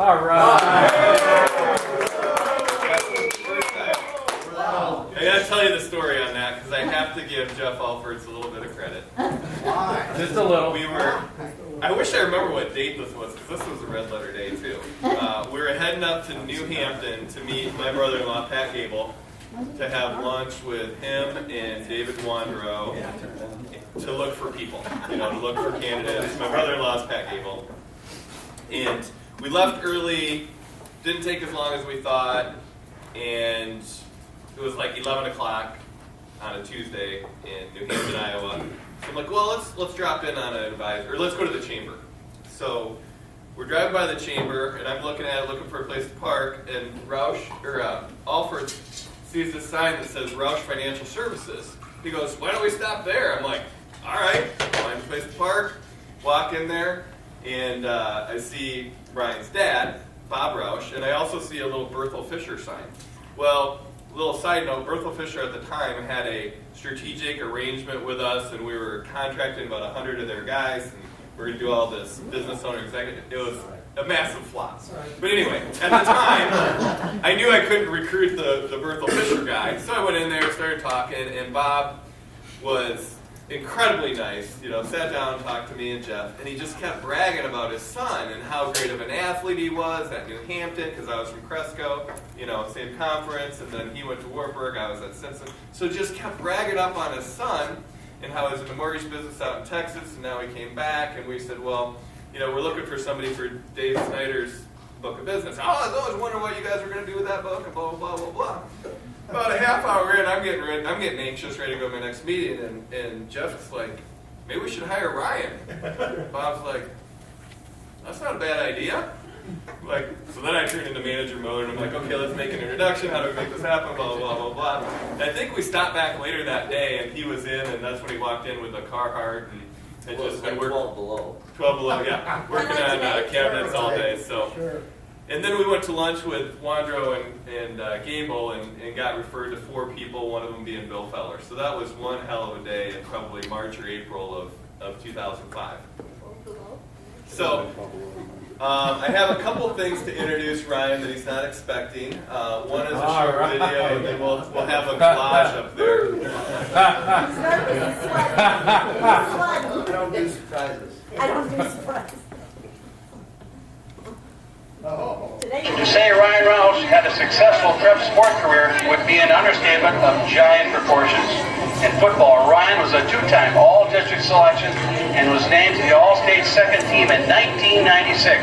All right. I gotta tell you the story on that because I have to give Jeff Alfords a little bit of credit. Just a little. I wish I remember what date this was because this was a red letter day too. We were heading up to New Hampton to meet my brother-in-law, Pat Gable, to have lunch with him and David Wandrow to look for people, to look for candidates. My brother-in-law is Pat Gable. And we left early, didn't take as long as we thought, and it was like 11 o'clock on a Tuesday in New Hampton, Iowa. So I'm like, well, let's drop in on an advisor, or let's go to the chamber. So we're driving by the chamber, and I'm looking at it, looking for a place to park, and Alford sees this sign that says Roush Financial Services. He goes, why don't we stop there? I'm like, all right, find a place to park, walk in there, and I see Ryan's dad, Bob Roush, and I also see a little Berthel Fisher sign. Well, little side note, Berthel Fisher at the time had a strategic arrangement with us, and we were contracting about 100 of their guys, and we were going to do all this business owner executive. It was a massive flop. But anyway, at the time, I knew I couldn't recruit the Berthel Fisher guy, so I went in there, started talking, and Bob was incredibly nice, sat down and talked to me and Jeff, and he just kept bragging about his son and how great of an athlete he was at New Hampton, because I was from Cresco, same conference, and then he went to Wartburg, I was at Simpson, so just kept bragging up on his son and how he was in the mortgage business out in Texas, and now he came back, and we said, well, we're looking for somebody for Dave Snyder's book of business. Oh, I was always wondering what you guys were going to do with that book, and blah, blah, blah, blah, blah. About a half hour in, I'm getting anxious, ready to go to my next meeting, and Jeff's like, maybe we should hire Ryan. Bob's like, that's not a bad idea. So then I turned into manager mode, and I'm like, okay, let's make an introduction. How do we make this happen? Blah, blah, blah, blah. And I think we stopped back later that day, and he was in, and that's when he walked in with a Carhartt, and just been working. 12 below. 12 below, yeah. Working on cabinets all day, so. Sure. And then we went to lunch with Wandrow and Gable and got referred to 4 people, one of them being Bill Feller. So that was one hell of a day in probably March or April of 2005. So I have a couple things to introduce Ryan that he's not expecting. One is a short video, and then we'll have a collage up there. I don't do surprises. I don't do surprises. To say Ryan Roush had a successful prep sport career would be an understatement of giant proportions. In football, Ryan was a 2-time All-District selection and was named to the All-State second team in 1996.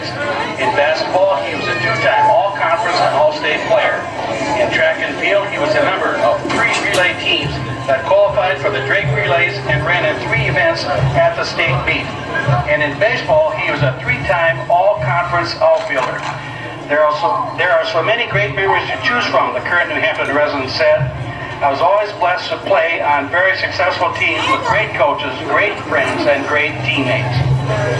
In basketball, he was a 2-time All-Conference and All-State player. In track and field, he was a member of 3 relay teams that qualified for the Drake Relays and ran in 3 events at the state meet. And in baseball, he was a 3-time All-Conference outfielder. There are so many great memories to choose from, the current New Hampton resident said. I was always blessed to play on very successful teams with great coaches, great friends, and great teammates.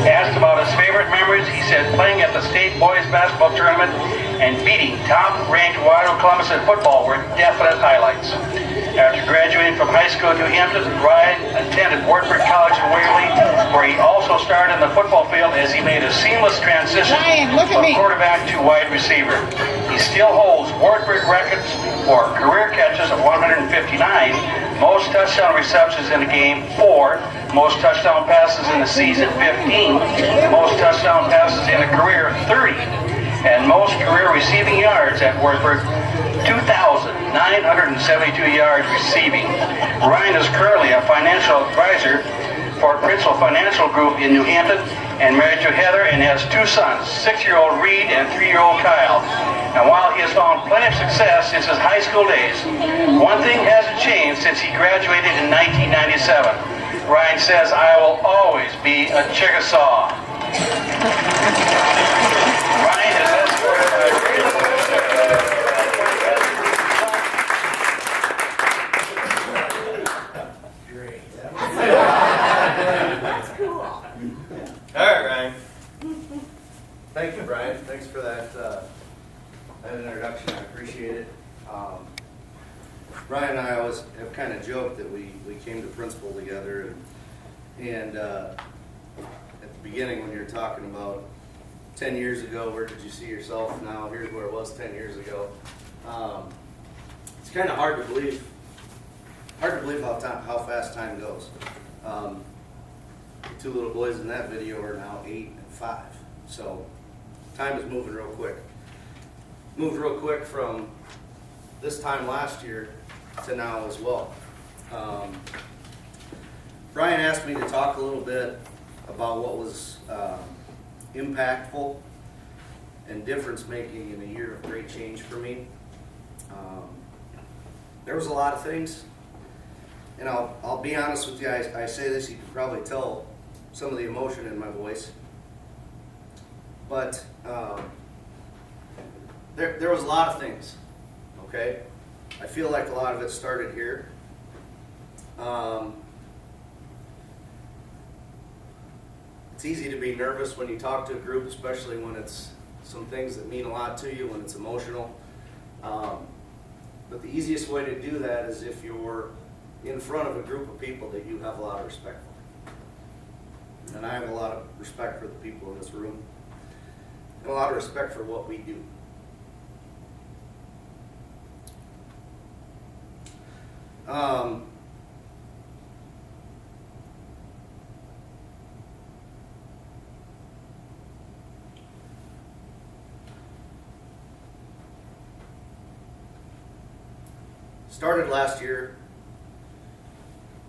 Asked about his favorite memories, he said playing at the state boys basketball tournament and beating top-ranked Waterloo Columbus in football were definite highlights. After graduating from high school in New Hampton, Ryan attended Wartburg College in Waverly, where he also started in the football field as he made a seamless transition from quarterback to wide receiver. He still holds Wartburg records for career catches of 159, most touchdown receptions in a game 4, most touchdown passes in a season 15, most touchdown passes in a career 30, and most career receiving yards at Wartburg, 2,972 yards receiving. Ryan is currently a financial advisor for Principal Financial Group in New Hampton and married to Heather and has 2 sons, 6-year-old Reed and 3-year-old Kyle. And while he has found plenty of success since his high school days, one thing hasn't changed since he graduated in 1997. Ryan says, I will always be a Chickasaw. Ryan is escorted by That's cool. All right, Ryan. Thank you, Brian. Thanks for that introduction. I appreciate it. Brian and I always have kind of joked that we came to principal together, and at the beginning when you're talking about 10 years ago, where did you see yourself now? Here's where it was 10 years ago. It's kind of hard to believe how fast time goes. The two little boys in that video are now 8 and 5. So time is moving real quick. Moved real quick from this time last year to now as well. Brian asked me to talk a little bit about what was impactful and difference making in a year of great change for me. There was a lot of things, and I'll be honest with you, I say this, you can probably tell some of the emotion in my voice, but there was a lot of things, okay? I feel like a lot of it started here. It's easy to be nervous when you talk to a group, especially when it's some things that mean a lot to you, when it's emotional. But the easiest way to do that is if you're in front of a group of people that you have a lot of respect for. And I have a lot of respect for the people in this room, and a lot of respect for what we do. Started last year.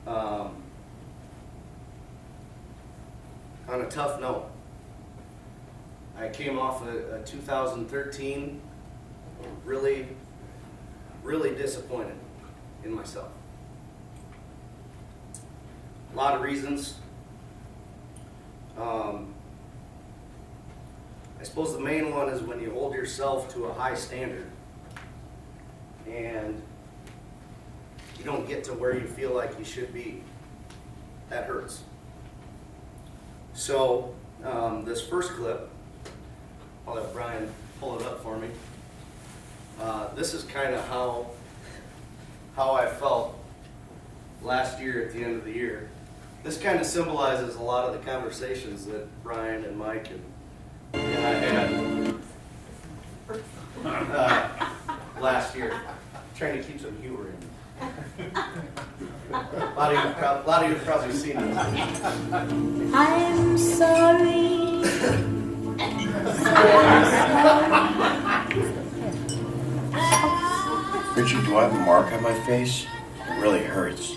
On a tough note. I came off a 2013 really disappointed in myself. A lot of reasons. I suppose the main one is when you hold yourself to a high standard and you don't get to where you feel like you should be. That hurts. So this first clip, I'll let Brian pull it up for me. This is kind of how I felt last year at the end of the year. This kind of symbolizes a lot of the conversations that Brian and Mike and I had last year. Trying to keep some humor in. A lot of you have probably seen it. I'm sorry. Richard, do I have a mark on my face? It really hurts.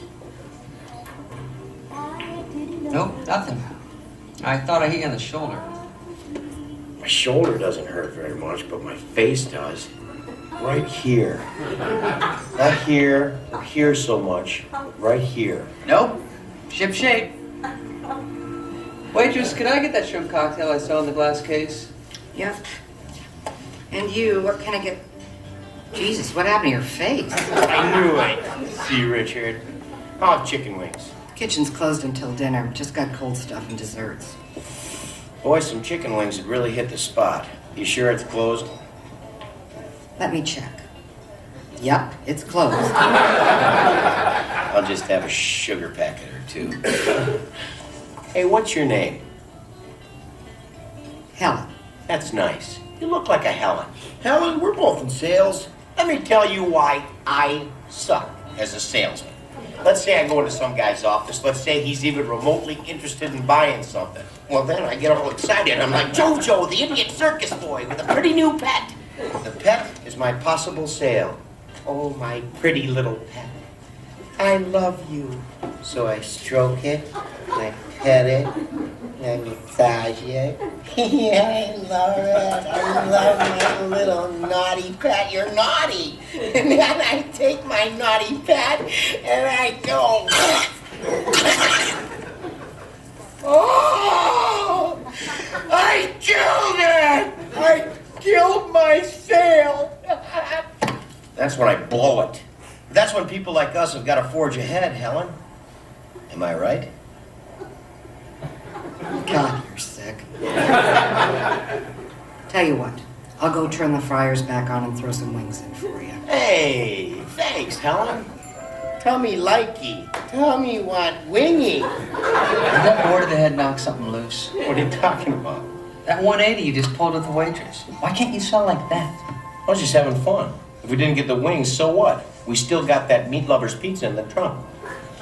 Nope, nothing. I thought I hit you on the shoulder. My shoulder doesn't hurt very much, but my face does. Right here. Not here or here so much. Right here. Nope. Ship shape. Waitress, can I get that shrimp cocktail I saw in the glass case? Yep. And you, what can I get? Jesus, what happened to your face? I knew it. See, Richard. I'll have chicken wings. Kitchen's closed until dinner. Just got cold stuff and desserts. Boy, some chicken wings would really hit the spot. You sure it's closed? Let me check. Yep, it's closed. I'll just have a sugar packet or two. Hey, what's your name? Helen. That's nice. You look like a Helen. Helen, we're both in sales. Let me tell you why I suck as a salesman. Let's say I go into some guy's office. Let's say he's even remotely interested in buying something. Well, then I get all excited. I'm like, Jojo, the Indian circus boy with a pretty new pet. The pet is my possible sale. Oh, my pretty little pet. I love you. So I stroke it, I pet it, I massage it. I love it. I love my little naughty pet. You're naughty. And then I take my naughty pet and I go. Oh! I killed it! I killed my sale! That's when I blow it. That's when people like us have got to forge ahead, Helen. Am I right? God, you're sick. Tell you what, I'll go turn the fryers back on and throw some wings in for you. Hey, thanks, Helen. Tell me likey. Tell me what wingy. Did that board of the head knock something loose? What are you talking about? That 180 you just pulled with the waitress. Why can't you sell like that? I was just having fun. If we didn't get the wings, so what? We still got that meat lover's pizza in the trunk.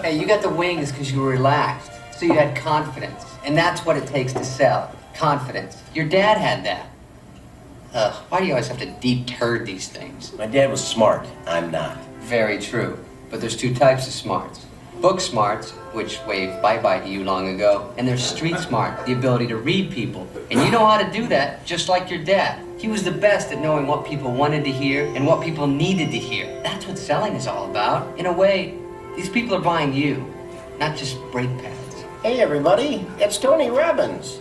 Hey, you got the wings because you were relaxed, so you had confidence. And that's what it takes to sell. Confidence. Your dad had that. Why do you always have to deep turd these things? My dad was smart. I'm not. Very true. But there's two types of smarts. Book smarts, which waved bye-bye to you long ago, and there's street smart, the ability to read people. And you know how to do that, just like your dad. He was the best at knowing what people wanted to hear and what people needed to hear. That's what selling is all about. In a way, these people are buying you, not just brake pads. Hey, everybody. It's Tony Robbins.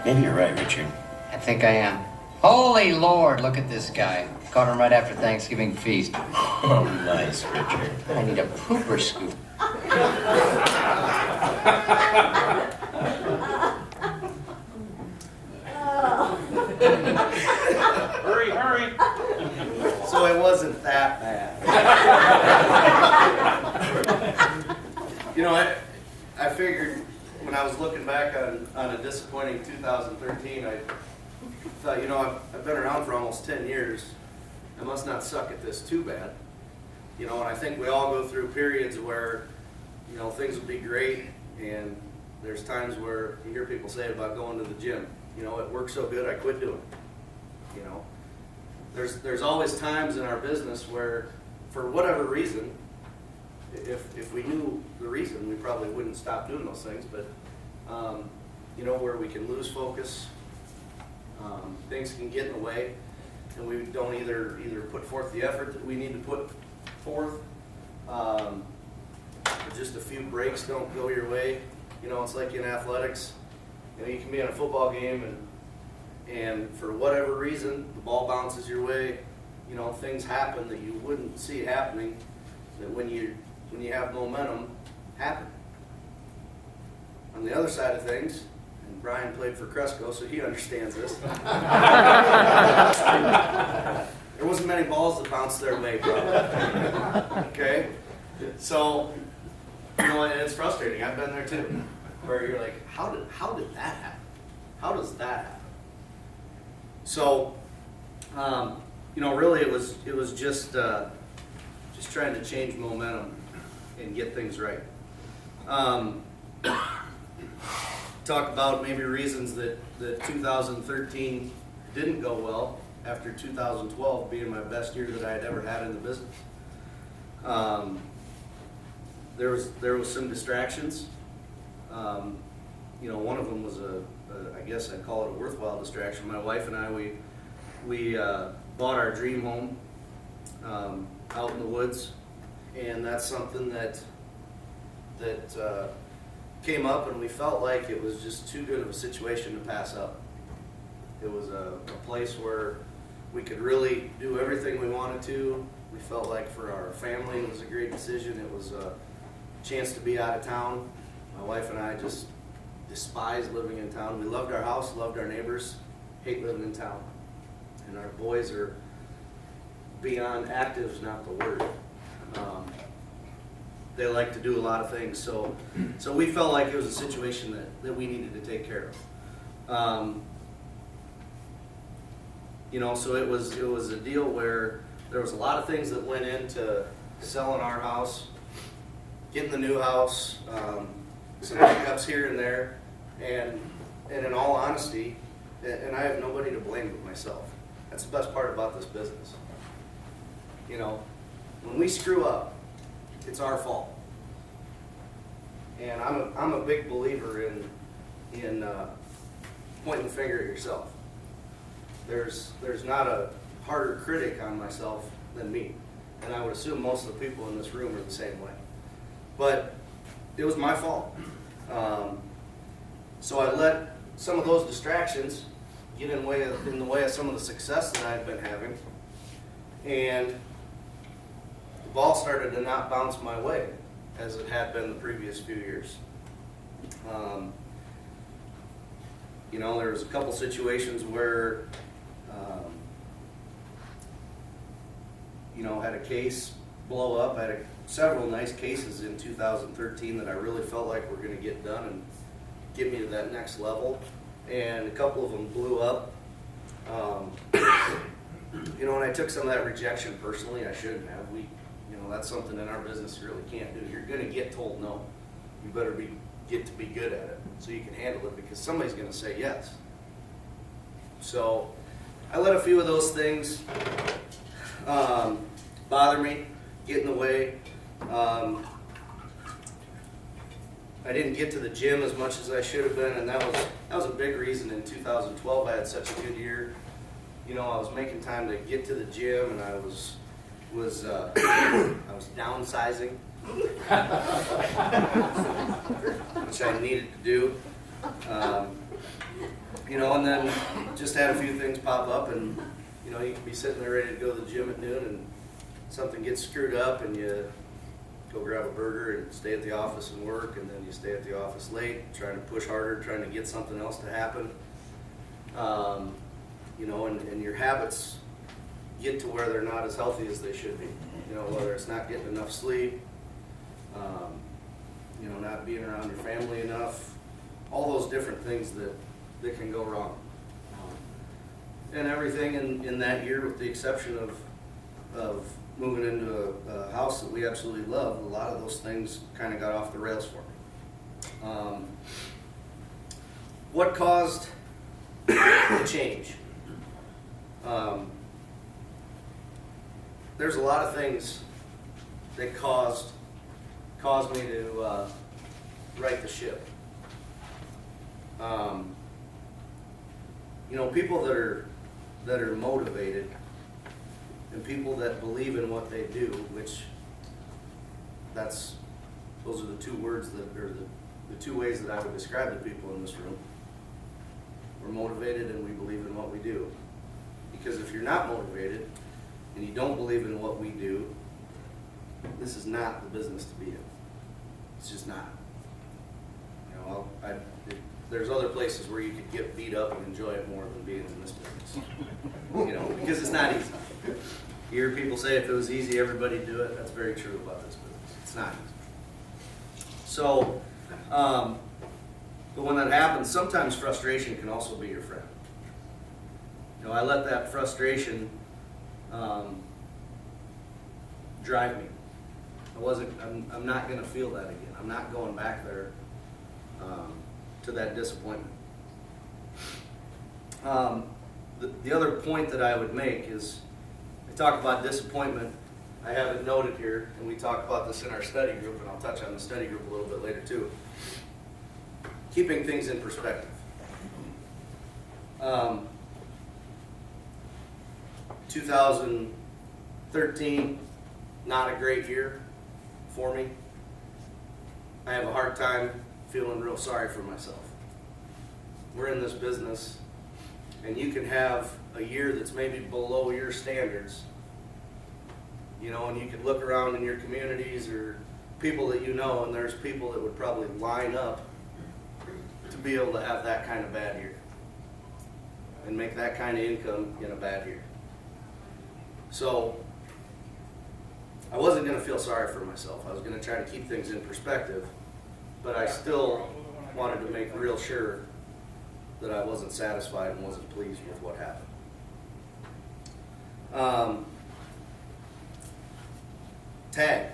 Maybe you're right, Richard. I think I am. Holy Lord, look at this guy. Caught him right after Thanksgiving feast. Oh, nice, Richard. I need a pooper scoop. Hurry, hurry. So it wasn't that bad. You know, I figured when I was looking back on a disappointing 2013, I thought, you know, I've been around for almost 10 years. I must not suck at this too bad. You know, and I think we all go through periods where, you know, things will be great, and there's times where you hear people say about going to the gym. You know, it worked so good I quit doing it. You know, there's always times in our business where, for whatever reason, if we knew the reason, we probably wouldn't stop doing those things. But you know, where we can lose focus, things can get in the way, and we don't either put forth the effort that we need to put forth, or just a few breaks don't go your way. You know, it's like in athletics. You know, you can be in a football game and for whatever reason the ball bounces your way. You know, things happen that you wouldn't see happening, that when you have momentum, happen. On the other side of things, and Brian played for Cresco, so he understands this. There wasn't many balls that bounced their way, probably. Okay? So, you know, it's frustrating. I've been there too, where you're like, how did that happen? How does that happen? So, you know, really it was just trying to change momentum and get things right. Talk about maybe reasons that 2013 didn't go well after 2012 being my best year that I had ever had in the business. There was some distractions. You know, one of them was I guess I'd call it a worthwhile distraction. My wife and I, we bought our dream home out in the woods, and that's something that came up, and we felt like it was just too good of a situation to pass up. It was a place where we could really do everything we wanted to. We felt like for our family it was a great decision. It was a chance to be out of town. My wife and I just despised living in town. We loved our house, loved our neighbors, hate living in town. And our boys are beyond active is not the word. They like to do a lot of things, so we felt like it was a situation that we needed to take care of. You know, so it was a deal where there was a lot of things that went into selling our house, getting the new house, some hiccups here and there, and in all honesty, and I have nobody to blame but myself. That's the best part about this business. You know, when we screw up, it's our fault. And I'm a big believer in pointing the finger at yourself. There's not a harder critic on myself than me, and I would assume most of the people in this room are the same way. But it was my fault. So I let some of those distractions get in the way of some of the success that I've been having, and the ball started to not bounce my way as it had been the previous few years. You know, there was a couple situations where, you know, had a case blow up. I had several nice cases in 2013 that I really felt like were going to get done, get me to that next level, and a couple of them blew up. You know, and I took some of that rejection personally. I shouldn't have. You know, that's something in our business you really can't do. You're going to get told no. You better get to be good at it so you can handle it, because somebody's going to say yes. So I let a few of those things bother me, get in the way. I didn't get to the gym as much as I should have been, and that was a big reason in 2012 I had such a good year. You know, I was making time to get to the gym, and I was downsizing, which I needed to do. You know, and then just had a few things pop up, and you know, you can be sitting there ready to go to the gym at noon, and something gets screwed up, and you go grab a burger and stay at the office and work, and then you stay at the office late, trying to push harder, trying to get something else to happen. You know, and your habits get to where they're not as healthy as they should be. You know, whether it's not getting enough sleep, you know, not being around your family enough, all those different things that can go wrong. And everything in that year, with the exception of moving into a house that we absolutely love, a lot of those things kind of got off the rails for me. What caused the change? There's a lot of things that caused me to right the ship. You know, people that are motivated, and people that believe in what they do, which those are the two words that are the two ways that I would describe the people in this room. We're motivated and we believe in what we do. Because if you're not motivated and you don't believe in what we do, this is not the business to be in. It's just not. You know, there's other places where you could get beat up and enjoy it more than being in this business. You know, because it's not easy. You hear people say if it was easy, everybody'd do it. That's very true about this business. It's not easy. So, but when that happens, sometimes frustration can also be your friend. You know, I let that frustration drive me. I'm not going to feel that again. I'm not going back there to that disappointment. The other point that I would make is, I talk about disappointment. I have it noted here, and we talk about this in our study group, and I'll touch on the study group a little bit later too. Keeping things in perspective. 2013, not a great year for me. I have a hard time feeling real sorry for myself. We're in this business, and you can have a year that's maybe below your standards, you know, and you can look around in your communities or people that you know, and there's people that would probably line up to be able to have that kind of bad year and make that kind of income in a bad year. So I wasn't going to feel sorry for myself. I was going to try to keep things in perspective, but I still wanted to make real sure that I wasn't satisfied and wasn't pleased with what happened. Tag.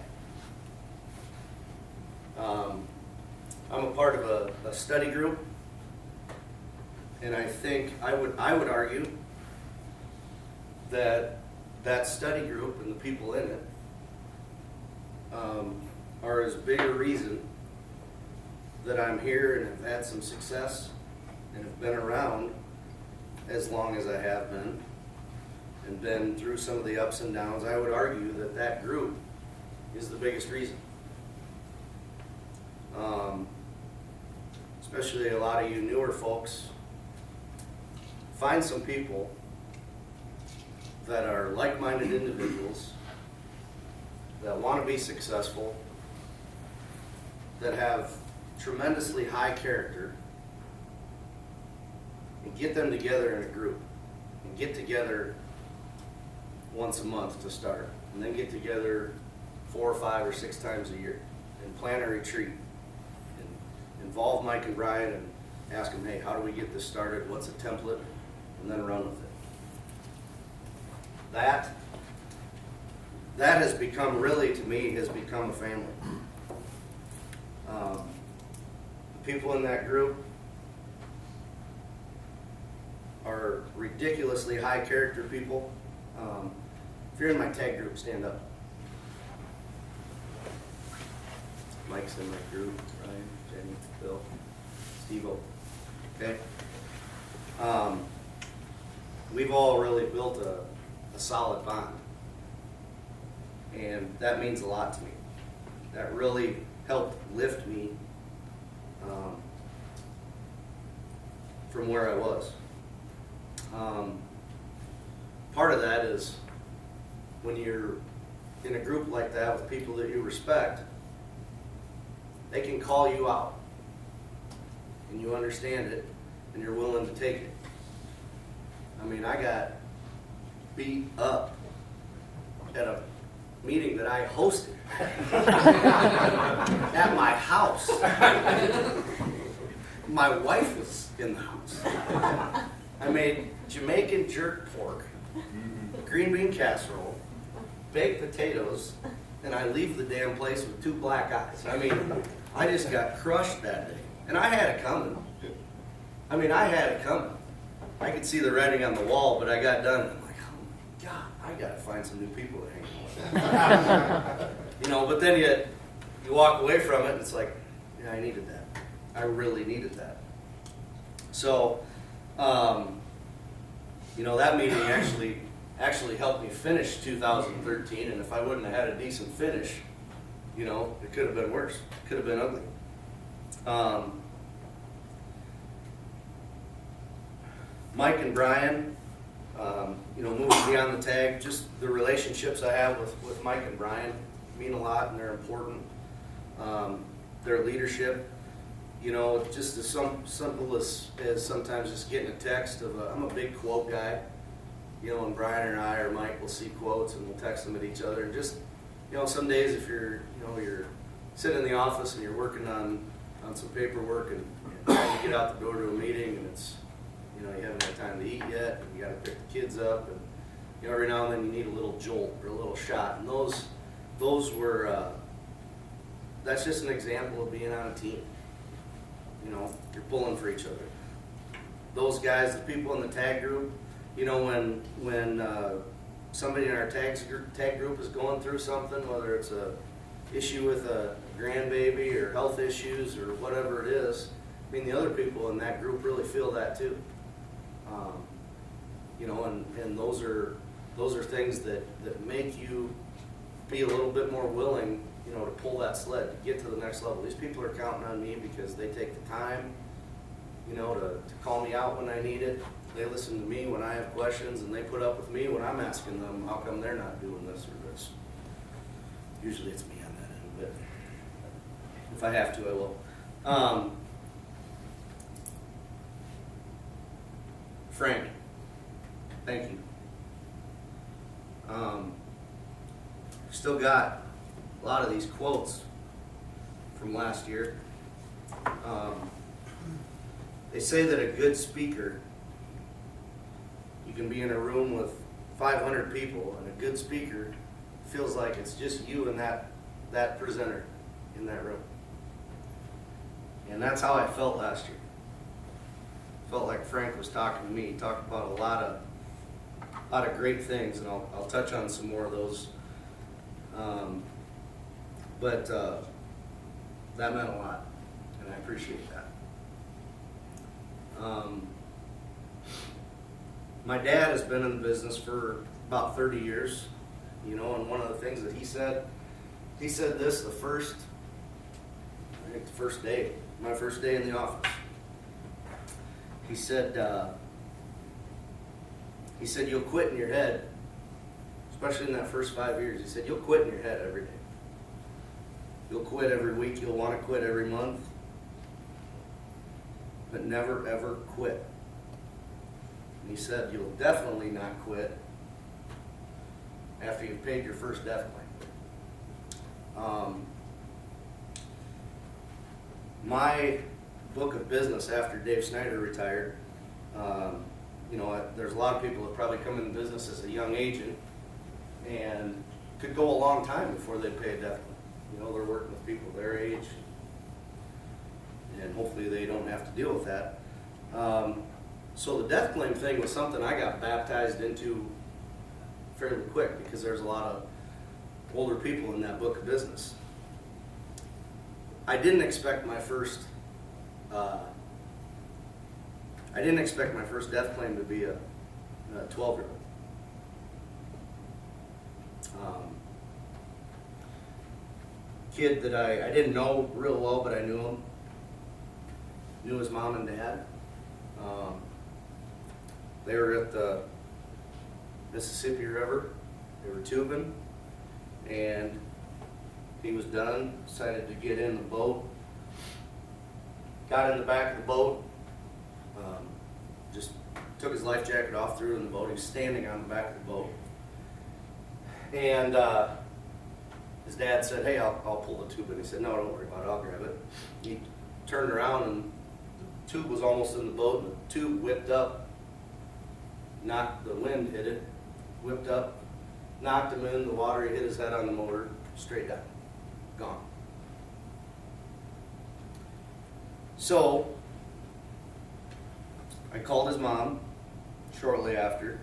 I'm a part of a study group, and I think I would argue that study group and the people in it are as big a reason that I'm here and have had some success and have been around as long as I have been and been through some of the ups and downs. I would argue that group is the biggest reason. Especially a lot of you newer folks, find some people that are like-minded individuals that want to be successful, that have tremendously high character, and get them together in a group, and get together once a month to start, and then get together 4 or 5 or 6 times a year, and plan a retreat, and involve Mike and Brian and ask them, hey, how do we get this started? What's a template? And then run with it. That has become, really, to me, has become a family. The people in that group are ridiculously high character people. If you're in my tag group, stand up. Mike's in my group, Ryan, Jenny, Bill, Steve-O. Okay? We've all really built a solid bond. And that means a lot to me. That really helped lift me from where I was. Part of that is when you're in a group like that with people that you respect, they can call you out and you understand it and you're willing to take it. I mean, I got beat up at a meeting that I hosted at my house. My wife was in the house. I made Jamaican jerk pork, green bean casserole, baked potatoes, and I leave the damn place with 2 black eyes. I mean, I just got crushed that day. And I had it coming. I mean, I had it coming. I could see the writing on the wall, but I got done and I'm like, oh my God, I gotta find some new people to hang out with. You know, but then you walk away from it and it's like, yeah, I needed that. I really needed that. So, you know, that meeting actually helped me finish 2013, and if I wouldn't have had a decent finish, you know, it could have been worse. It could have been ugly. Mike and Brian, you know, moving beyond the tag, just the relationships I have with Mike and Brian mean a lot and they're important. Their leadership, you know, just as simple as sometimes just getting a text of I'm a big quote guy, you know, and Brian and I or Mike will see quotes and we'll text them at each other. And just, you know, some days if you're sitting in the office and you're working on some paperwork and you get out the door to a meeting and it's, you know, you haven't had time to eat yet and you got to pick the kids up and, you know, every now and then you need a little jolt or a little shot. And those were, that's just an example of being on a team. You know, you're pulling for each other. Those guys, the people in the tag group, you know, when somebody in our tag group is going through something, whether it's a issue with a grandbaby or health issues or whatever it is, I mean, the other people in that group really feel that too. You know, and those are things that make you be a little bit more willing, you know, to pull that sled, to get to the next level. These people are counting on me because they take the time, you know, to call me out when I need it. They listen to me when I have questions, and they put up with me when I'm asking them how come they're not doing this or this. Usually it's me on that end, but if I have to, I will. Frank, thank you. Still got a lot of these quotes from last year. They say that a good speaker, you can be in a room with 500 people, and a good speaker feels like it's just you and that presenter in that room. And that's how I felt last year. Felt like Frank was talking to me. He talked about a lot of great things, and I'll touch on some more of those. But that meant a lot, and I appreciate that. My dad has been in the business for about 30 years, you know, and one of the things that he said this the first day, my first day in the office. He said, you'll quit in your head, especially in that first 5 years. He said, you'll quit in your head every day. You'll quit every week. You'll want to quit every month. But never, ever quit. And he said, you'll definitely not quit after you've paid your first death claim. book of business after Dave Snyder retired. There's a lot of people that probably come into business as a young agent and could go a long time before they pay a death claim. They're working with people their age, and hopefully they don't have to deal with that. So the death claim thing was something I got baptized into fairly quick because there's a lot of older people in that book of business. I didn't expect my first death claim to be a 12-year-old. Kid that I didn't know real well, but I knew him. Knew his mom and dad. They were at the Mississippi River. They were tubing, and he was done, decided to get in the boat. Got in the back of the boat, just took his life jacket off, threw it in the boat. He was standing on the back of the boat. And his dad said, "Hey, I'll pull the tube." And he said, "No, don't worry about it, I'll grab it." He turned around and the tube was almost in the boat, and the tube whipped up, knocked, the wind hit it, whipped up, knocked him in the water. He hit his head on the motor, straight down, gone. So I called his mom shortly after,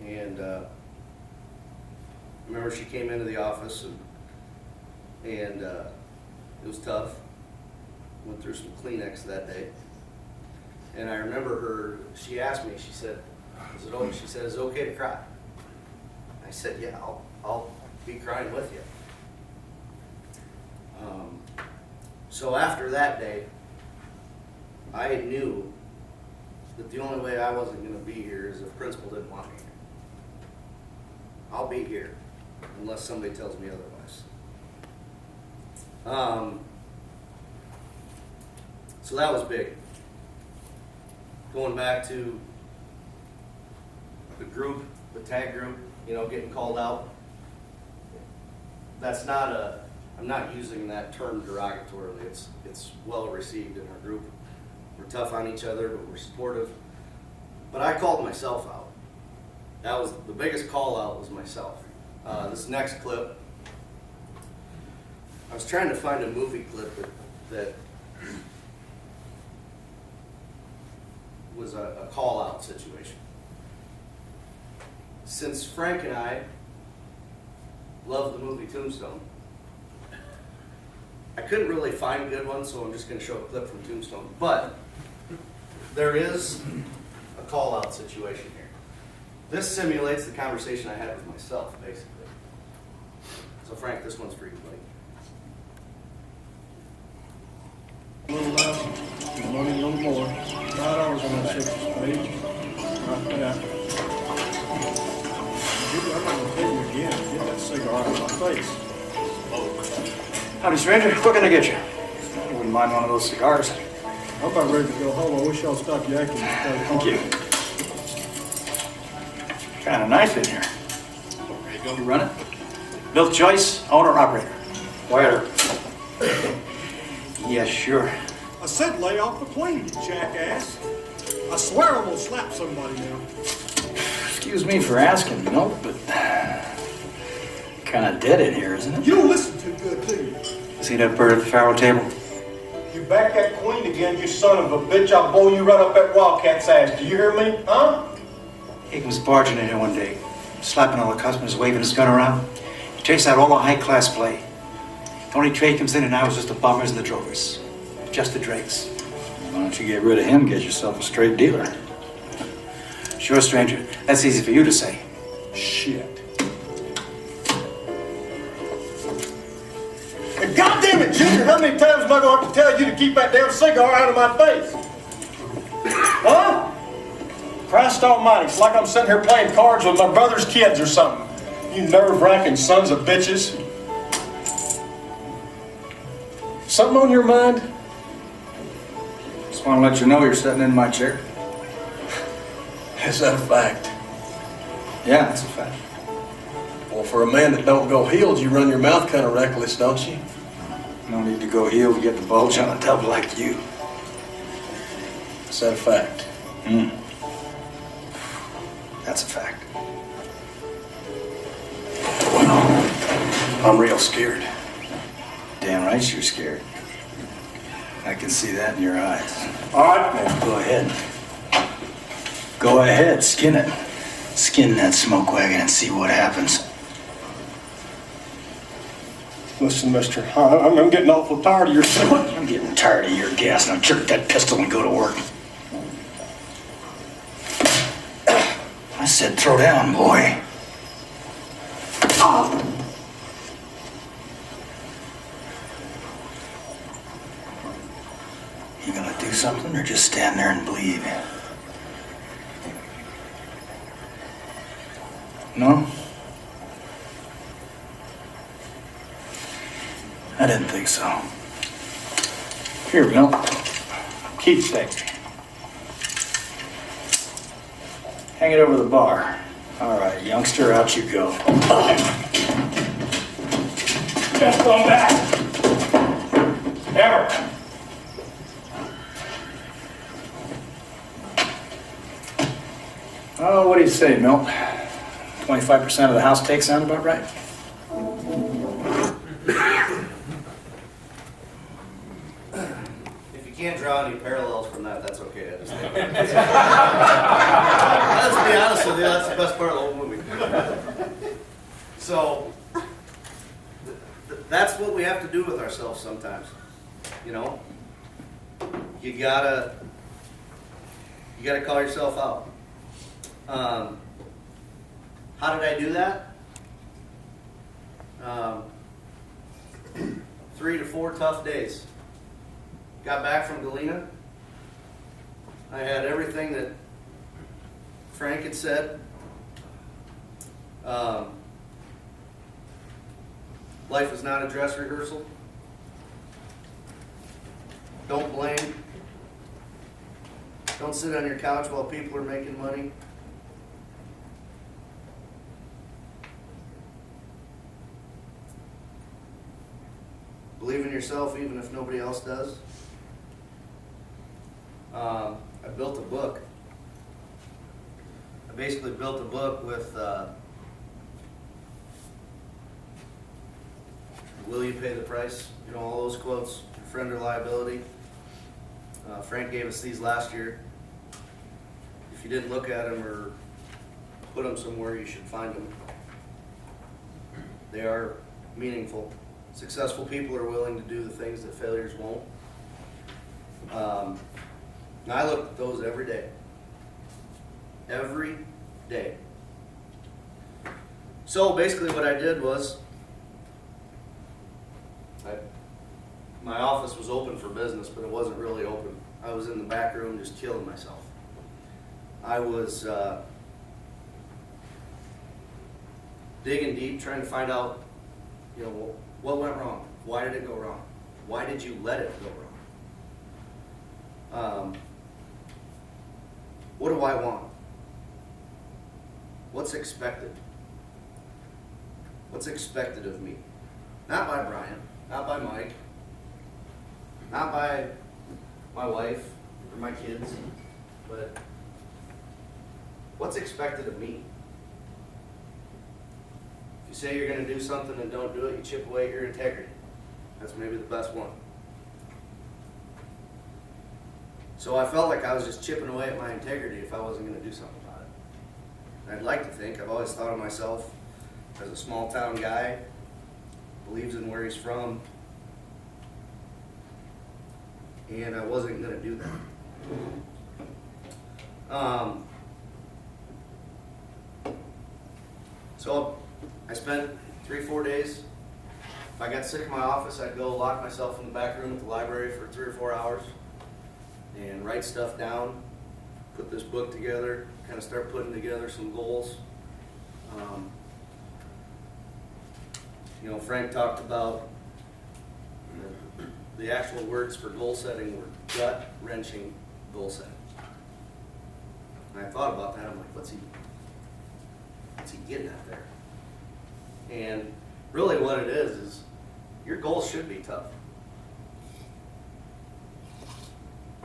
and I remember she came into the office, and it was tough. Went through some Kleenex that day. And I remember her, she asked me, she said, "Is it okay to cry?" I said, "Yeah, I'll be crying with you." So after that day, I knew that the only way I wasn't going to be here is if principal didn't want me here. I'll be here unless somebody tells me otherwise. So that was big. Going back to the group, the tag group, getting called out. That's not I'm not using that term derogatorily. It's well received in our group. We're tough on each other, but we're supportive. But I called myself out. That was the biggest call out, was myself. This next clip, I was trying to find a movie clip that was a call out situation. Since Frank and I love the movie Tombstone, I couldn't really find good ones, so I'm just going to show a clip from Tombstone. But there is a call out situation here. This simulates the conversation I had with myself, basically. So Frank, this one's for you, buddy. A little less, money a little more. $5 on that 6 page. Right there. I'm not gonna tell you again. Get that cigar out of my face. Howdy, stranger. What can I get you? I wouldn't mind one of those cigars. I'm about ready to go home. I wish y'all stop yakking. Thank you. Kind of nice in here. There you go. You run it? Bill Joyce, owner operator. Wire. Yes, sure. I said lay off the plane, you jackass. I swear I'm gonna slap somebody now. Excuse me for asking, but kind of dead in here, isn't it? You don't listen too good, do you? See that bird at the faro table? You back that queen again, you son of a bitch. I'll blow you right up that wildcat's ass. Do you hear me, huh? He was barging in here one day, slapping all the customers, waving his gun around. He takes out all the high-class play. The only trade comes in and out is just the bummers and the drovers. Just the dregs. Why don't you get rid of him, get yourself a straight dealer? Sure, stranger. That's easy for you to say. Shit. And goddamn it, Junior, how many times am I going to have to tell you to keep that damn cigar out of my face? Huh? Christ almighty, it's like I'm sitting here playing cards with my brother's kids or something. You nerve-wracking sons of bitches. Something on your mind? Just want to let you know you're sitting in my chair. Is that a fact? Yeah, that's a fact. Well, for a man that don't go heeled, you run your mouth kind of reckless, don't you? No need to go heel to get the bulge on a tub like you. Is that a fact? That's a fact. Well, I'm real scared. Damn right you're scared. I can see that in your eyes. All right, then, go ahead. Go ahead, skin it. Skin that smoke wagon and see what happens. Listen, mister, I'm getting awful tired of your smoke. I'm getting tired of your gas. Now jerk that pistol and go to work. I said throw down, boy. You gonna do something or just stand there and bleed? No? I didn't think so. Here, Bill. Keepsake. Hang it over the bar. All right, youngster, out you go. Just go back. Ever. Oh, what do you say, Milt? 25% of the house take sound about right? If you can't draw any parallels from that, that's okay. I just think. Let's be honest with you, that's the best part of the whole movie. So, that's what we have to do with ourselves sometimes. You know? You gotta call yourself out. How did I do that? 3 to 4 tough days. Got back from Galena. I had everything that Frank had said. Life is not a dress rehearsal. Don't blame. Don't sit on your couch while people are making money. Believe in yourself even if nobody else does. I built a book. I basically built a book with will you pay the price? You know, all those quotes, friend or liability. Frank gave us these last year. If you didn't look at them or put them somewhere, you should find them. They are meaningful. Successful people are willing to do the things that failures won't. And I look at those every day. Every day. So basically what I did was, my office was open for business, but it wasn't really open. I was in the back room just killing myself. I was digging deep, trying to find out, you know, what went wrong? Why did it go wrong? Why did you let it go wrong? What do I want? What's expected? What's expected of me? Not by Brian, not by Mike, not by my wife or my kids, but what's expected of me? If you say you're going to do something and don't do it, you chip away at your integrity. That's maybe the best one. So I felt like I was just chipping away at my integrity if I wasn't going to do something about it. And I'd like to think, I've always thought of myself as a small town guy, believes in where he's from, and I wasn't going to do that. So I spent 3-4 days. If I got sick in my office, I'd go lock myself in the back room at the library for 3 or 4 hours and write stuff down, put this book together, kind of start putting together some goals. You know, Frank talked about the actual words for goal setting were gut-wrenching goal setting. And I thought about that. I'm like, what's he getting at there? And really what it is your goals should be tough.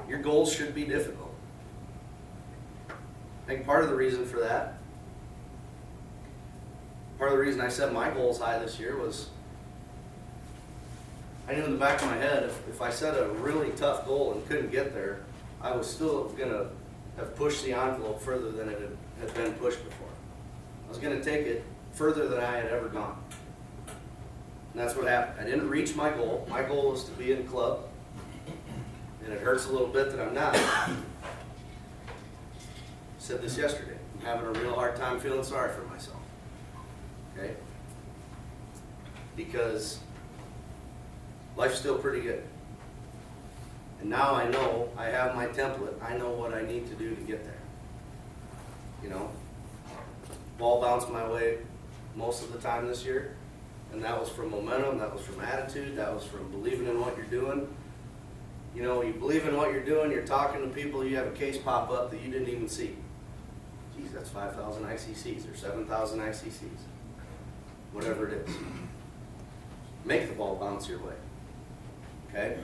Your goals should be difficult. I think part of the reason for that, part of the reason I set my goals high this year was I knew in the back of my head if I set a really tough goal and couldn't get there, I was still going to have pushed the envelope further than it had been pushed before. I was going to take it further than I had ever gone. And that's what happened. I didn't reach my goal. My goal was to be in the club. And it hurts a little bit that I'm not. I said this yesterday. I'm having a real hard time feeling sorry for myself. Okay? Because life's still pretty good. And now I know I have my template. I know what I need to do to get there. You know? Ball bounced my way most of the time this year. And that was from momentum, that was from attitude, that was from believing in what you're doing. You know, you believe in what you're doing, you're talking to people, you have a case pop up that you didn't even see. Geez, that's 5,000 ICCs or 7,000 ICCs. Whatever it is. Make the ball bounce your way. Okay?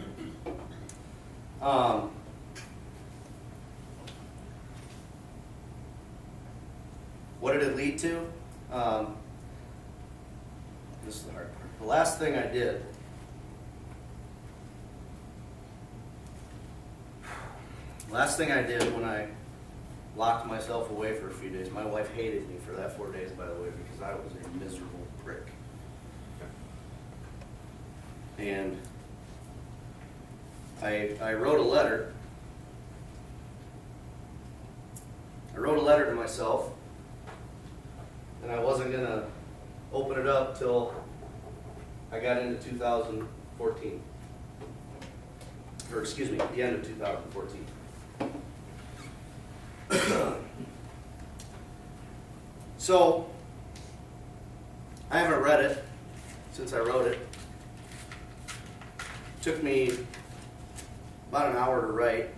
What did it lead to? This is the hard part. The last thing I did when I locked myself away for a few days, my wife hated me for that 4 days, by the way, because I was a miserable prick. And I wrote a letter. I wrote a letter to myself, and I wasn't going to open it up till I got into 2014. Or excuse me, the end of 2014. So, I haven't read it since I wrote it. It took me about an hour to write.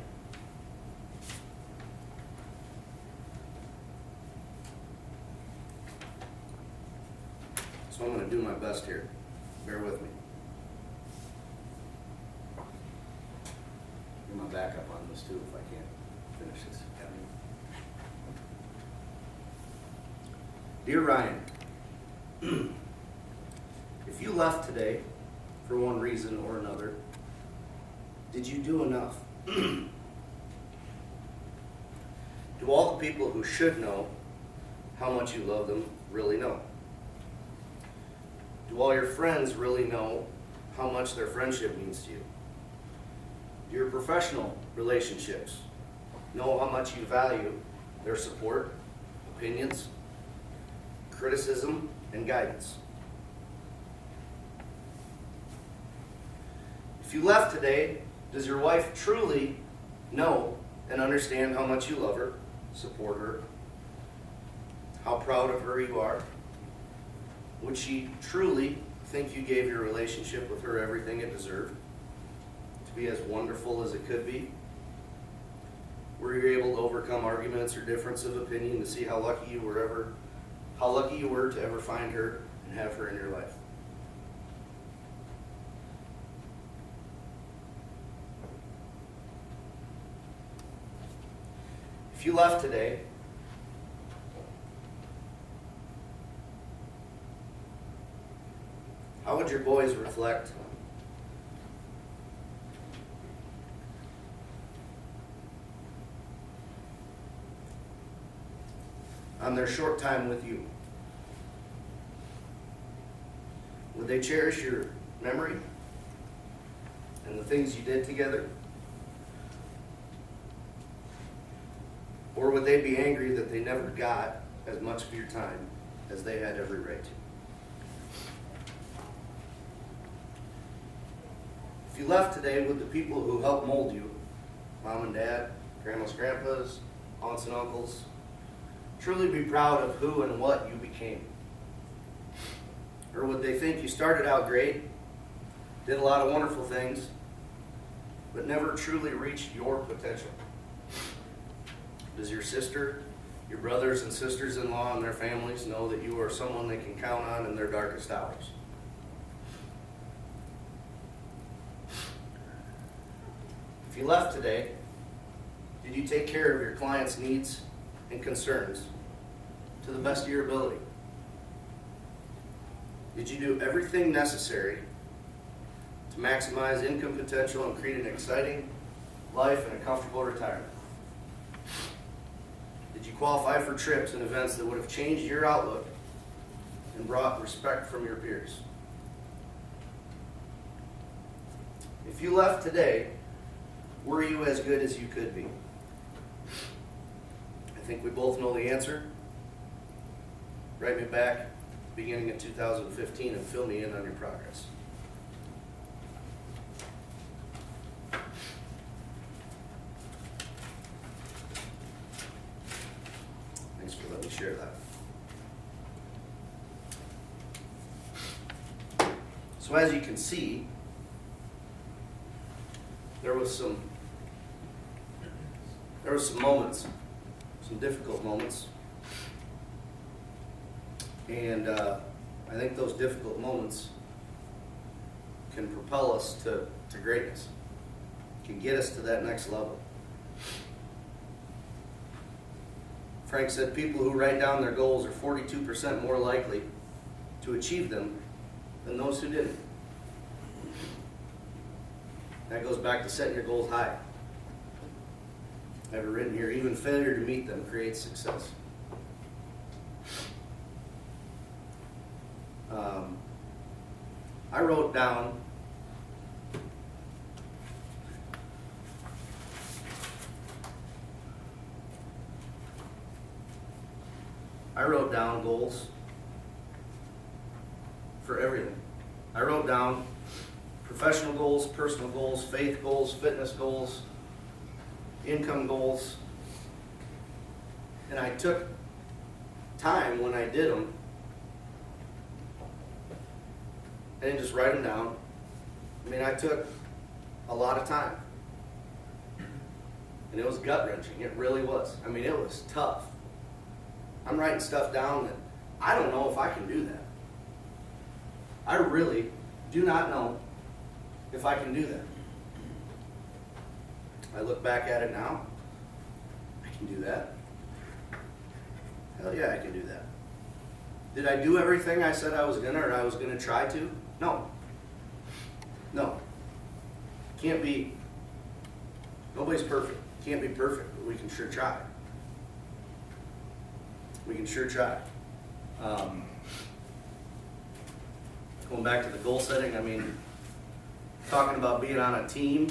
So I'm going to do my best here. Bear with me. Get my backup on this too if I can't finish this. Dear Ryan, if you left today for one reason or another, did you do enough? Do all the people who should know how much you love them really know? Do all your friends really know how much their friendship means to you? Do your professional relationships know how much you value their support, opinions, criticism, and guidance? If you left today, does your wife truly know and understand how much you love her, support her, how proud of her you are? Would she truly think you gave your relationship with her everything it deserved to be as wonderful as it could be? Were you able to overcome arguments or difference of opinion to see how lucky you were to ever find her and have her in your life? If you left today, how would your boys reflect on their short time with you? Would they cherish your memory and the things you did together? Or would they be angry that they never got as much of your time as they had every right to? If you left today, would the people who helped mold you, mom and dad, grandmas, grandpas, aunts and uncles, truly be proud of who and what you became? Or would they think you started out great, did a lot of wonderful things, but never truly reached your potential? Does your sister, your brothers and sisters-in-law and their families know that you are someone they can count on in their darkest hours? If you left today, did you take care of your clients' needs and concerns to the best of your ability? Did you do everything necessary to maximize income potential and create an exciting life and a comfortable retirement? Did you qualify for trips and events that would have changed your outlook and brought respect from your peers? If you left today, were you as good as you could be? I think we both know the answer. Write me back beginning of 2015 and fill me in on your progress. Thanks for letting me share that. So as you can see, there was some moments, some difficult moments, and I think those difficult moments can propel us to greatness, can get us to that next level. Frank said people who write down their goals are 42% more likely to achieve them than those who didn't. That goes back to setting your goals high. I have it written here, even failure to meet them creates success. I wrote down goals for everything. I wrote down professional goals, personal goals, faith goals, fitness goals, income goals, and I took time when I did them. I didn't just write them down. I mean, I took a lot of time. And it was gut-wrenching. It really was. I mean, it was tough. I'm writing stuff down that I don't know if I can do that. I really do not know if I can do that. I look back at it now. I can do that. Hell yeah, I can do that. Did I do everything I said I was gonna, or I was gonna try to? No. No. Can't be. Nobody's perfect. Can't be perfect, but we can sure try. We can sure try. Going back to the goal setting, I mean, talking about being on a team,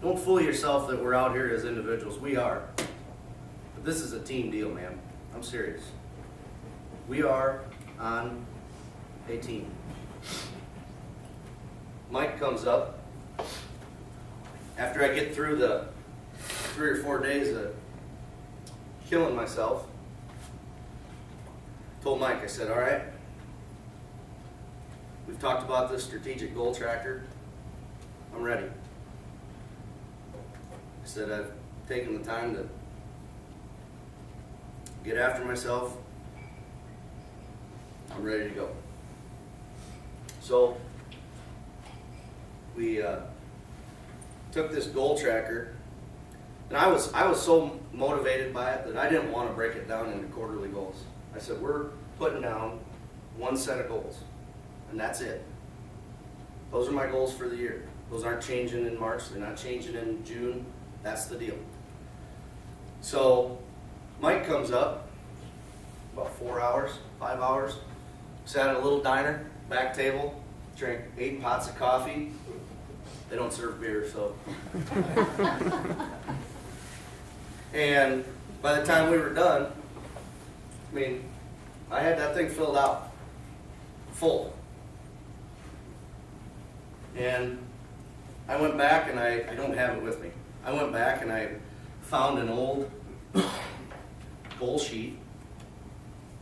don't fool yourself that we're out here as individuals. We are. But this is a team deal, man. I'm serious. We are on a team. Mike comes up. After I get through the 3 or 4 days of killing myself, told Mike, I said, all right, we've talked about this strategic goal tracker. I'm ready. I said, I've taken the time to get after myself. I'm ready to go. So we took this goal tracker, and I was so motivated by it that I didn't want to break it down into quarterly goals. I said, we're putting down one set of goals, and that's it. Those are my goals for the year. Those aren't changing in March. They're not changing in June. That's the deal. So Mike comes up, about 4 hours, 5 hours, sat at a little diner, back table, drank 8 pots of coffee. They don't serve beer, so. And by the time we were done, I mean, I had that thing filled out, full. And I went back, and I don't have it with me. I went back and I found an old goal sheet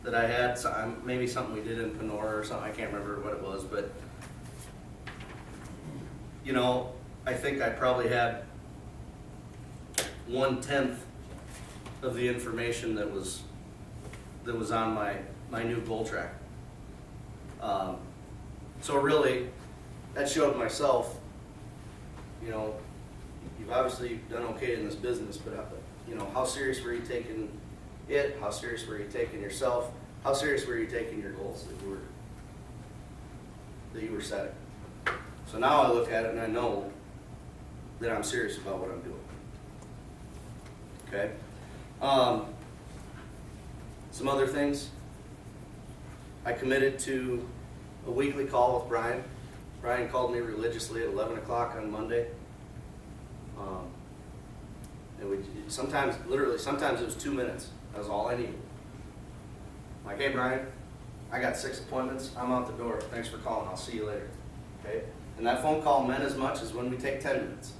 that I had, maybe something we did in Panora or something, I can't remember what it was, but you know, I think I probably had 1/10 of the information that was on my new goal track. So really, that showed myself, you know, you've obviously done okay in this business, but you know, how serious were you taking it? How serious were you taking yourself? How serious were you taking your goals that you were setting? So now I look at it and I know that I'm serious about what I'm doing. Okay? Some other things. I committed to a weekly call with Brian. Brian called me religiously at 11 o'clock on Monday. And we sometimes it was 2 minutes. That was all I needed. Like, hey Brian, I got 6 appointments. I'm out the door. Thanks for calling. I'll see you later. Okay? And that phone call meant as much as when we take 10 minutes.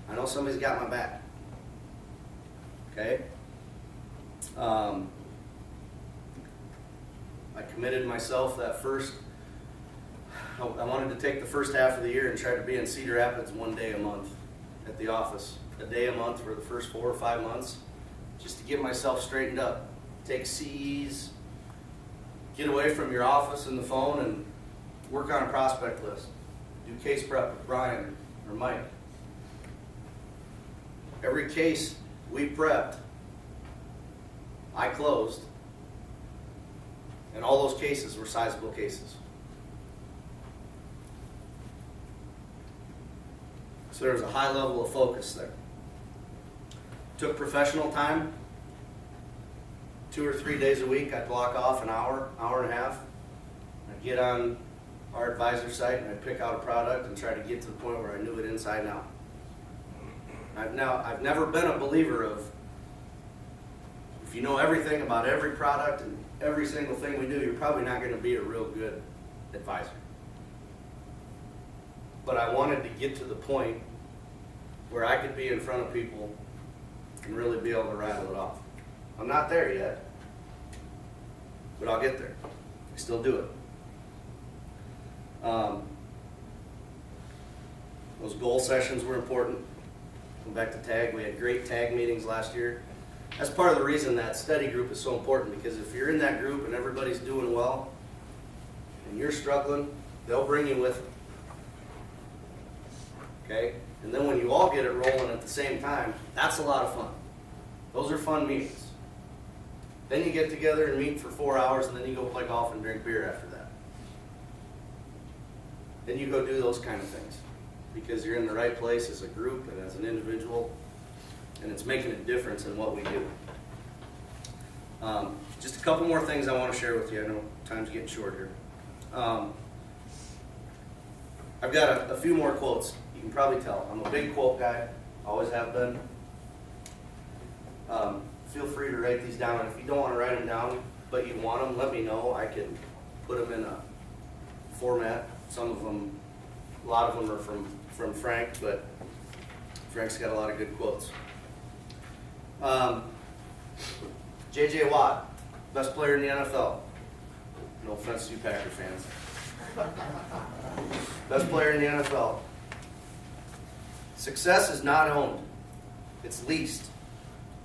I know somebody's got my back. Okay? I committed myself that first, I wanted to take the first half of the year and try to be in Cedar Rapids 1 day a month at the office. A day a month for the first 4 or 5 months, just to get myself straightened up. Take CEs, get away from your office and the phone, and work on a prospect list. Do case prep with Brian or Mike. Every case we prepped, I closed, and all those cases were sizable cases. So there was a high level of focus there. Took professional time. 2 or 3 days a week, I'd block off an hour, hour and a half. I'd get on our advisor site and I'd pick out a product and try to get to the point where I knew it inside and out. I've never been a believer of, if you know everything about every product and every single thing we do, you're probably not going to be a real good advisor. But I wanted to get to the point where I could be in front of people and really be able to rattle it off. I'm not there yet, but I'll get there. I still do it. Those goal sessions were important. Going back to tag, we had great tag meetings last year. That's part of the reason that study group is so important, because if you're in that group and everybody's doing well and you're struggling, they'll bring you with them. Okay? And then when you all get it rolling at the same time, that's a lot of fun. Those are fun meetings. Then you get together and meet for 4 hours, and then you go play golf and drink beer after that. Then you go do those kind of things because you're in the right place as a group and as an individual, and it's making a difference in what we do. Just a couple more things I want to share with you. I know time's getting short here. I've got a few more quotes. You can probably tell. I'm a big quote guy. Always have been. Feel free to write these down. If you don't want to write them down, but you want them, let me know. I can put them in a format. Some of them, a lot of them are from Frank, but Frank's got a lot of good quotes. J.J. Watt, best player in the NFL. No offense to you Packer fans. Best player in the NFL. Success is not owned. It's leased.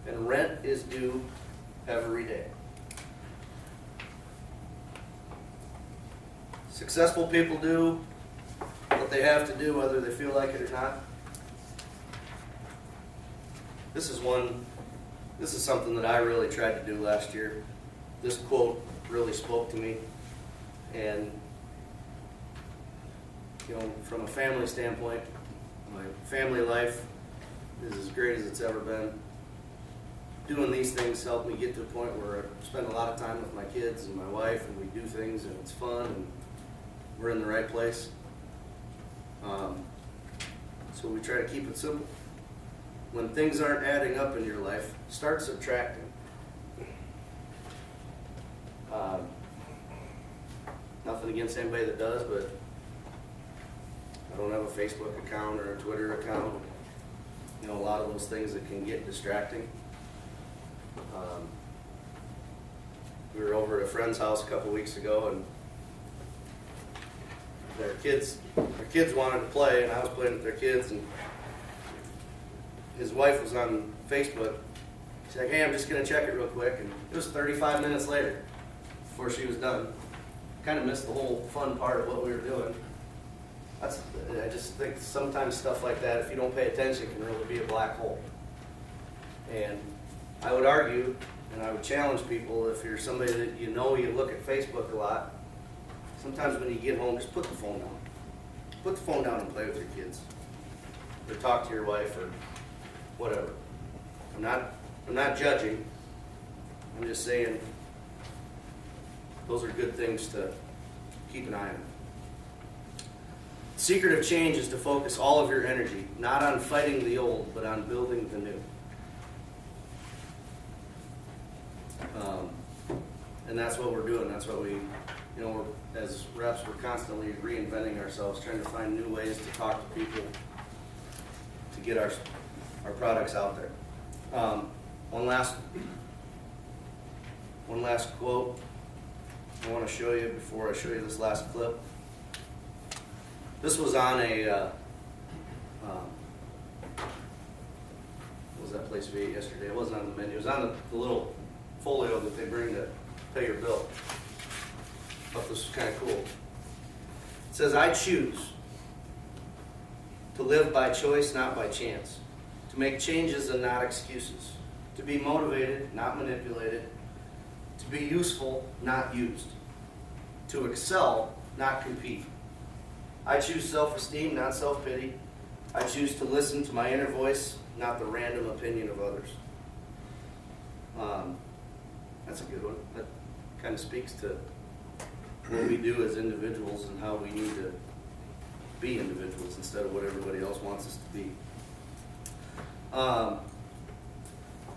And rent is due every day. Successful people do what they have to do, whether they feel like it or not. This is something that I really tried to do last year. This quote really spoke to me. And, you know, from a family standpoint, my family life is as great as it's ever been. Doing these things helped me get to a point where I spend a lot of time with my kids and my wife, and we do things, and it's fun, and we're in the right place. So we try to keep it simple. When things aren't adding up in your life, start subtracting. Nothing against anybody that does, but I don't have a Facebook account or a Twitter account. You know, a lot of those things that can get distracting. We were over at a friend's house a couple weeks ago, and their kids wanted to play, and I was playing with their kids, and his wife was on Facebook. She's like, hey, I'm just going to check it real quick, and it was 35 minutes later before she was done. Kind of missed the whole fun part of what we were doing. I just think sometimes stuff like that, if you don't pay attention, can really be a black hole. And I would argue, and I would challenge people, if you're somebody that you know you look at Facebook a lot, sometimes when you get home, just put the phone down. Put the phone down and play with your kids. Or talk to your wife or whatever. I'm not judging. I'm just saying those are good things to keep an eye on. The secret of change is to focus all of your energy, not on fighting the old, but on building the new. And that's what we're doing. That's what we, as reps, we're constantly reinventing ourselves, trying to find new ways to talk to people, to get our products out there. One last quote I want to show you before I show you this last clip. This was on what was that place we ate yesterday? It wasn't on the menu. It was on the little folio that they bring to pay your bill. I thought this was kind of cool. It says, "I choose to live by choice, not by chance. To make changes and not excuses. To be motivated, not manipulated. To be useful, not used. To excel, not compete. I choose self-esteem, not self-pity. I choose to listen to my inner voice, not the random opinion of others." That's a good one. That kind of speaks to what we do as individuals and how we need to be individuals instead of what everybody else wants us to be.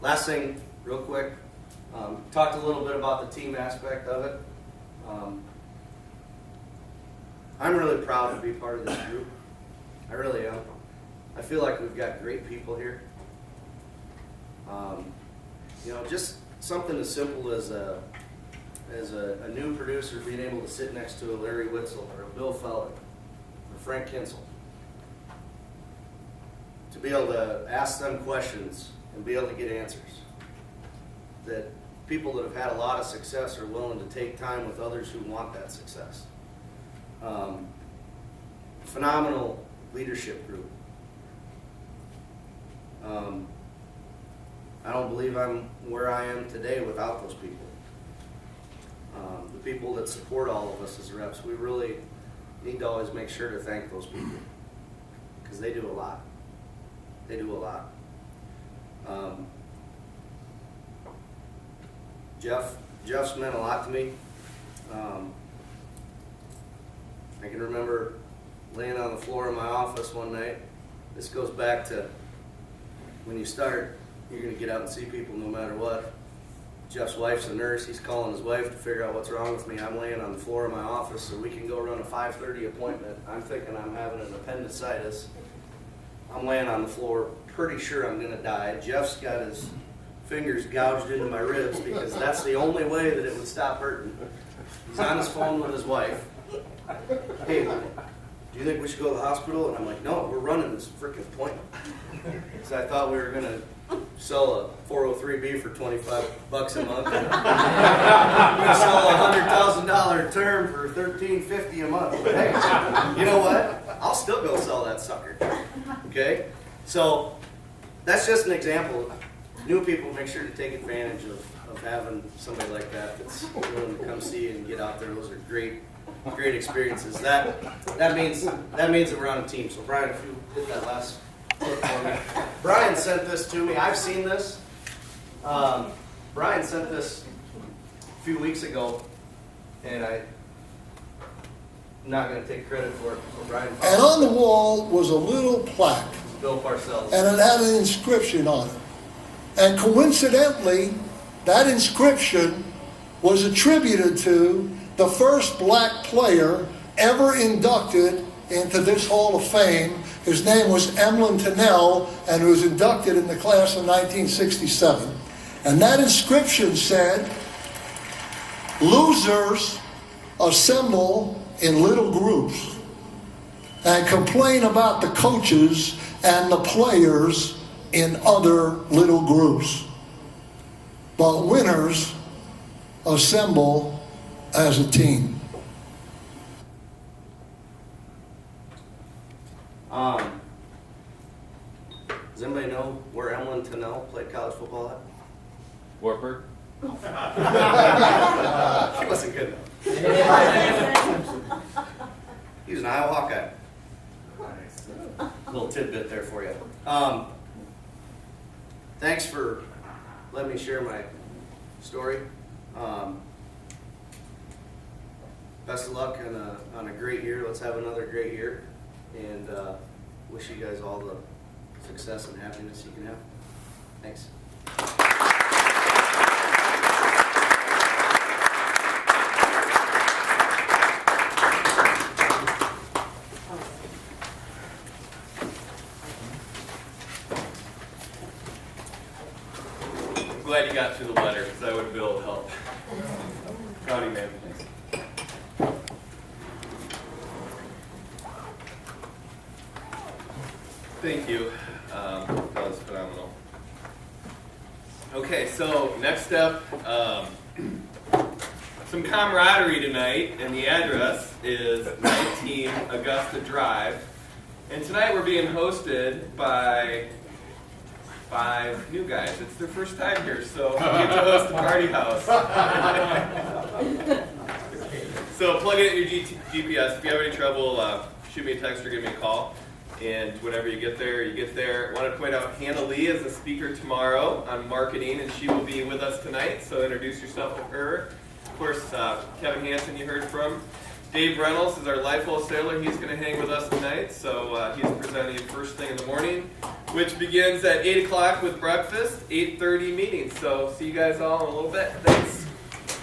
Last thing, real quick, talked a little bit about the team aspect of it. I'm really proud to be part of this group. I really am. I feel like we've got great people here. Just something as simple as a new producer being able to sit next to a Larry Witzel or a Bill Feller or Frank Kinsel. To be able to ask them questions and be able to get answers. That people that have had a lot of success are willing to take time with others who want that success. Phenomenal leadership group. I don't believe I'm where I am today without those people. The people that support all of us as reps, we really need to always make sure to thank those people because they do a lot. They do a lot. Jeff's meant a lot to me. I can remember laying on the floor in my office one night. This goes back to when you start, you're going to get out and see people no matter what. Jeff's wife's a nurse. He's calling his wife to figure out what's wrong with me. I'm laying on the floor of my office so we can go run a 5:30 appointment. I'm thinking I'm having an appendicitis. I'm laying on the floor, pretty sure I'm going to die. Jeff's got his fingers gouged into my ribs because that's the only way that it would stop hurting. He's on his phone with his wife. "Hey, do you think we should go to the hospital?" And I'm like, "No, we're running this freaking appointment." Because I thought we were going to sell a 403B for $25 a month. We're going to sell a $100,000 term for $13.50 a month. But hey, you know what? I'll still go sell that sucker. Okay? So that's just an example. New people, make sure to take advantage of having somebody like that that's willing to come see and get out there. Those are great experiences. That means that we're on a team. So Brian, if you hit that last clip for me. Brian sent this to me. I've seen this. Brian sent this a few weeks ago, and I'm not going to take credit for it. So Brian. And on the wall was a little plaque. Bill Parcells. And it had an inscription on it. And coincidentally, that inscription was attributed to the first black player ever inducted into this Hall of Fame. His name was Emlyn Tennell, and he was inducted in the class of 1967. And that inscription said, "Losers assemble in little groups and complain about the coaches and the players in other little groups. But winners assemble as a team." Does anybody know where Emlyn Tunnell played college football at? Wartburg? He wasn't good enough. He was an Iowa Hawkeye. Little tidbit there for you. Thanks for letting me share my story. Best of luck on a great year. Let's have another great year. And wish you guys all the success and happiness you can have. Thanks. I'm glad you got through the letter, because I wouldn't be able to help. Proud of you, man. Thank you. That was phenomenal. Okay, so next up, some camaraderie tonight, and the address is 19 Augusta Drive. And tonight we're being hosted by 5 new guys. It's their first time here, so we get to host the party house. So plug it in your GPS. If you have any trouble, shoot me a text or give me a call. And whenever you get there, you get there. I want to point out Hannah Lee is a speaker tomorrow on marketing, and she will be with us tonight, so introduce yourself to her. Of course, Kevin Hansen you heard from. Dave Reynolds is our life wholesaler. He's going to hang with us tonight, so he's presenting first thing in the morning, which begins at 8 o'clock with breakfast, 8:30 meeting. So see you guys all in a little bit. Thanks.